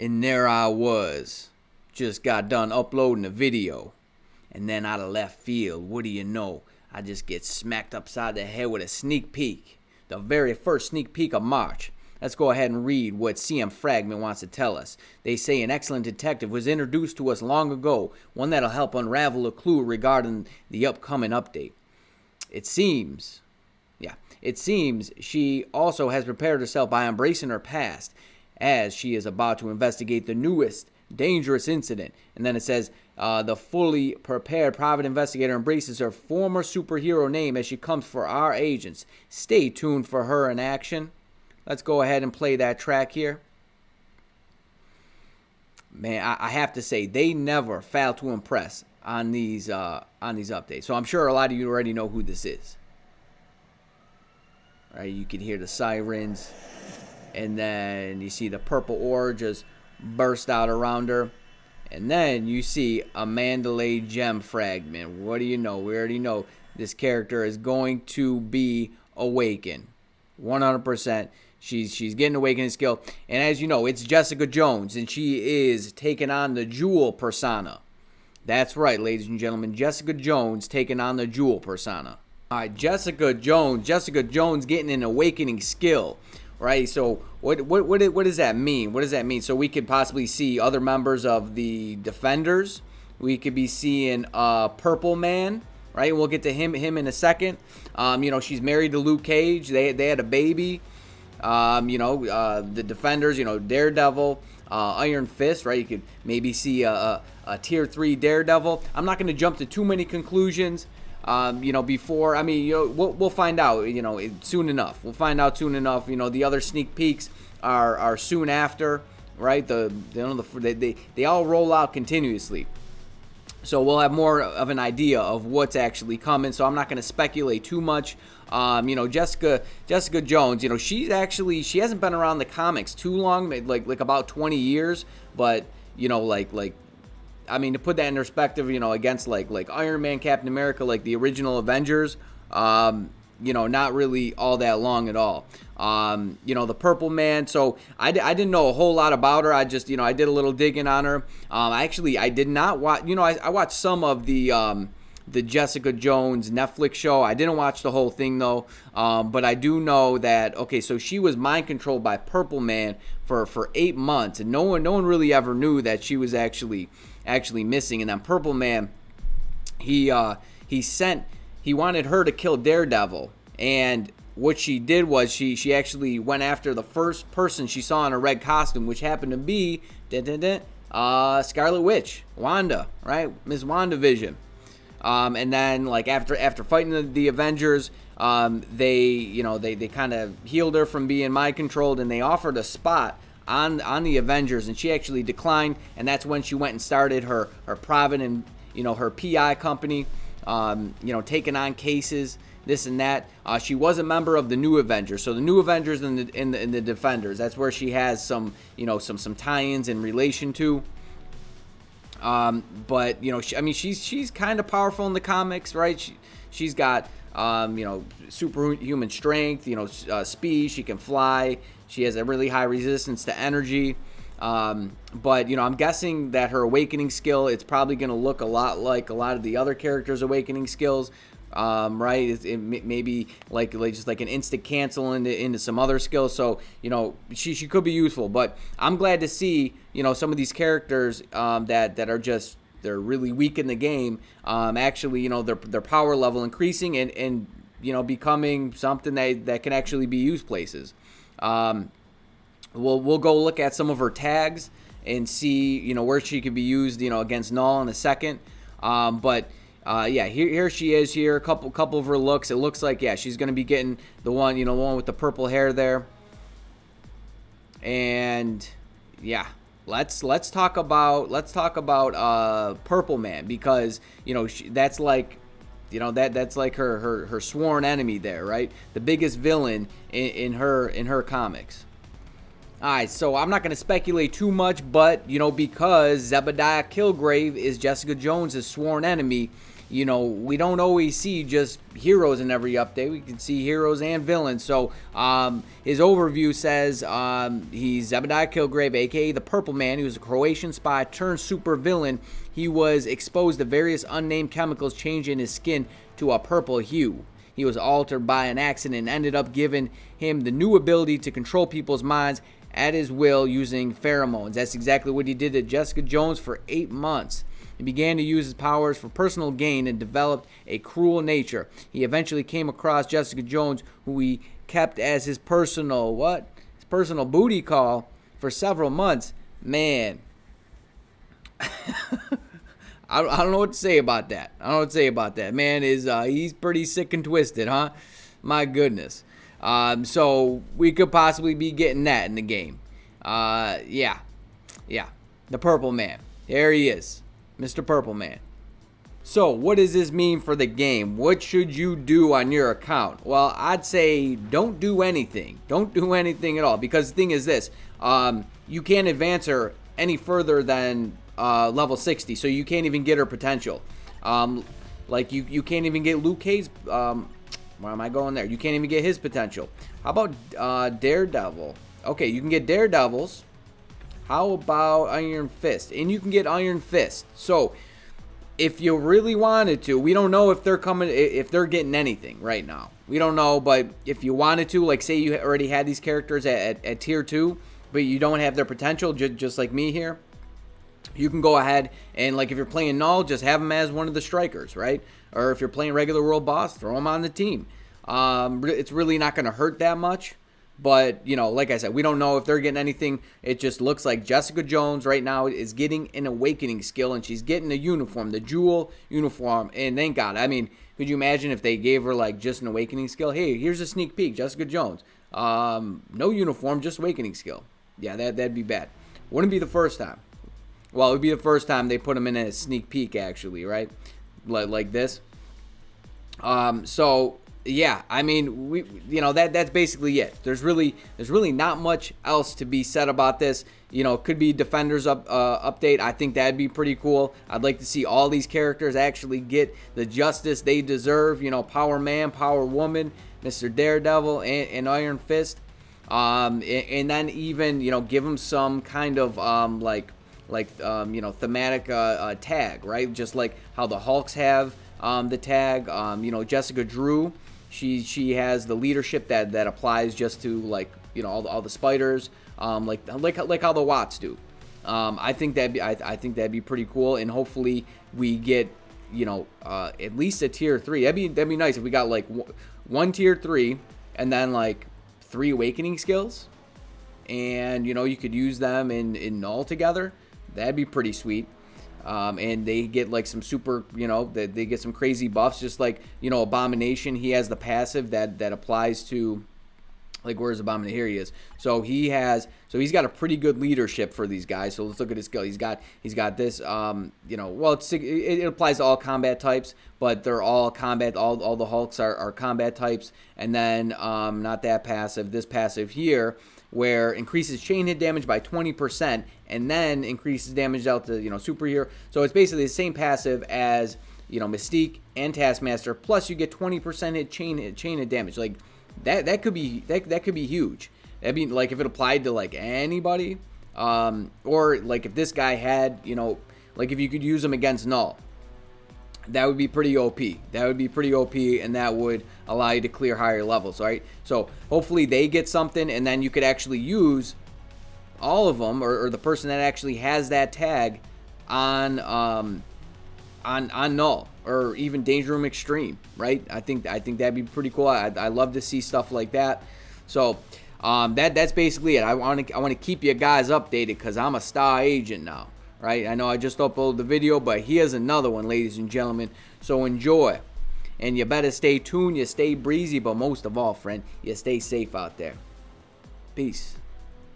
And there I was, just got done uploading a video. And then out of left field, what do you know? I just get smacked upside the head with a sneak peek. The very first sneak peek of March. Let's go ahead and read what CM Fragment wants to tell us. They say an excellent detective was introduced to us long ago, one that'll help unravel a clue regarding the upcoming update. It seems she also has prepared herself by embracing her past, as she is about to investigate the newest dangerous incident. And then it says, the fully prepared private investigator embraces her former superhero name as she comes for our agents. Stay tuned for her in action. Let's go ahead and play that track here. Man, I have to say, they never fail to impress on these updates. So I'm sure a lot of you already know who this is. Right, you can hear the sirens, and then you see the purple ore just burst out around her. And then you see a Mandalay gem fragment. What do you know? We already know this character is going to be awakened. 100%. She's getting awakening skill. And as you know, it's Jessica Jones, and she is taking on the Jewel persona. That's right, ladies and gentlemen. Jessica Jones taking on the Jewel persona. All right, Jessica Jones getting an awakening skill. Right, so what does that mean? What does that mean? So we could possibly see other members of the Defenders. We could be seeing Purple Man, right? We'll get to him in a second. She's married to Luke Cage. They had a baby. The Defenders. Daredevil, Iron Fist, right? You could maybe see a tier 3 Daredevil. I'm not going to jump to too many conclusions. Before, we'll find out, soon enough. We'll find out soon enough. The other sneak peeks are soon after, right? They all roll out continuously. So we'll have more of an idea of what's actually coming. So I'm not going to speculate too much. Jessica Jones, she hasn't been around the comics too long, like about 20 years, but to put that in perspective, against like Iron Man, Captain America, like the original Avengers, not really all that long at all. The Purple Man. So I didn't know a whole lot about her. I just, I did a little digging on her. I did not watch, I watched some of the Jessica Jones Netflix show. I didn't watch the whole thing though. But I do know that, okay, so she was mind controlled by Purple Man for 8 months, and no one really ever knew that she was actually missing. And then Purple Man, he wanted her to kill Daredevil, and what she did was she actually went after the first person she saw in a red costume, which happened to be Scarlet Witch, Wanda, right? Miss WandaVision. And then after fighting the Avengers, they kind of healed her from being mind controlled, and they offered a spot on the Avengers, and she actually declined. And that's when she went and started her private and her PI company, taking on cases, this and that. She was a member of the New Avengers, so the New Avengers and the Defenders. That's where she has some some tie-ins in relation to. But she's kind of powerful in the comics, right? She's got superhuman strength, speed. She can fly. She has a really high resistance to energy. But I'm guessing that her awakening skill, it's probably going to look a lot like a lot of the other characters' awakening skills. Right? It may be like just like an instant cancel into some other skills. So she could be useful. But I'm glad to see some of these characters that are just, they're really weak in the game. Actually their power level increasing and becoming something that can actually be used places. We'll go look at some of her tags and see where she could be used against Null in a second. Here she is here. A couple of her looks. It looks like she's gonna be getting the one with the purple hair there. And let's talk about Purple Man, because that's like that's like her sworn enemy there, right? The biggest villain in her comics. All right, so I'm not going to speculate too much, but because Zebediah Killgrave is Jessica Jones' sworn enemy, you know, we don't always see just heroes in every update. We can see heroes and villains. So his overview says he's Zebediah Kilgrave, a.k.a. the Purple Man. He was a Croatian spy turned super villain. He was exposed to various unnamed chemicals, changing his skin to a purple hue. He was altered by an accident and ended up giving him the new ability to control people's minds at his will using pheromones. That's exactly what he did to Jessica Jones for 8 months. He began to use his powers for personal gain and developed a cruel nature. He eventually came across Jessica Jones, who he kept as his personal booty call for several months. Man, I don't know what to say about that. Man is he's pretty sick and twisted, huh? My goodness. So we could possibly be getting that in the game. Yeah. The Purple Man. There he is. Mr. Purple Man. So what does this mean for the game? What should you do on your account? Well, I'd say don't do anything. Don't do anything at all, because the thing is this. You can't advance her any further than level 60, so you can't even get her potential. Like you can't even get Luke Cage. Why am I going there? You can't even get his potential. How about Daredevil? Okay, you can get Daredevils. How about Iron Fist? And you can get Iron Fist. So if you really wanted to, we don't know if they're getting anything right now. We don't know, but if you wanted to, like say you already had these characters at tier 2, but you don't have their potential, just like me here, you can go ahead and, like, if you're playing Null, just have him as one of the strikers, right? Or if you're playing regular World Boss, throw him on the team. It's really not going to hurt that much. But, you know, like I said, we don't know if they're getting anything. It just looks like Jessica Jones right now is getting an awakening skill, and she's getting a uniform, the Jewel uniform. And thank God. I mean, could you imagine if they gave her, like, just an awakening skill? Hey, here's a sneak peek, Jessica Jones. No uniform, just awakening skill. Yeah, that'd be bad. Wouldn't be the first time. Well, it would be the first time they put him in a sneak peek, actually, right? Like this. So yeah, I mean, that's basically it. There's really not much else to be said about this. You know, could be Defenders update. I think that'd be pretty cool. I'd like to see all these characters actually get the justice they deserve. You know, Power Man, Power Woman, Mr. Daredevil, and Iron Fist. And then even, you know, give them some kind of thematic tag, right? Just like how the Hulks have the tag. Jessica Drew, she has the leadership that applies just to, like, you know, all the spiders, like how the Watts do. I think that'd be pretty cool, and hopefully we get, you know, at least a tier 3. That'd be nice if we got like one tier 3 and then like 3 awakening skills, and, you know, you could use them in Null together. That'd be pretty sweet. And they get like some super, you know, they get some crazy buffs, just like, you know, Abomination. He has the passive that applies to, like, where's Abomination? Here he is. So he's got a pretty good leadership for these guys. So let's look at his skill. He's got this, you know, well, it applies to all combat types, but they're all combat. All the Hulks are combat types. And then not that passive. This passive here, where increases chain hit damage by 20% and then increases damage out to, you know, superhero. So it's basically the same passive as, you know, Mystique and Taskmaster, plus you get 20% hit chain hit damage. Like that could be huge. That'd be like if it applied to like anybody, or like if this guy had, you know, like if you could use him against Null. That would be pretty OP. And that would allow you to clear higher levels, right? So hopefully they get something, and then you could actually use all of them, or the person that actually has that tag on Null, or even Danger Room Extreme, right? I think that'd be pretty cool. I love to see stuff like that. So that's basically it. I want to keep you guys updated because I'm a star agent now. Right? I know I just uploaded the video, but here's another one, ladies and gentlemen. So enjoy. And you better stay tuned, you stay breezy, but most of all, friend, you stay safe out there. Peace.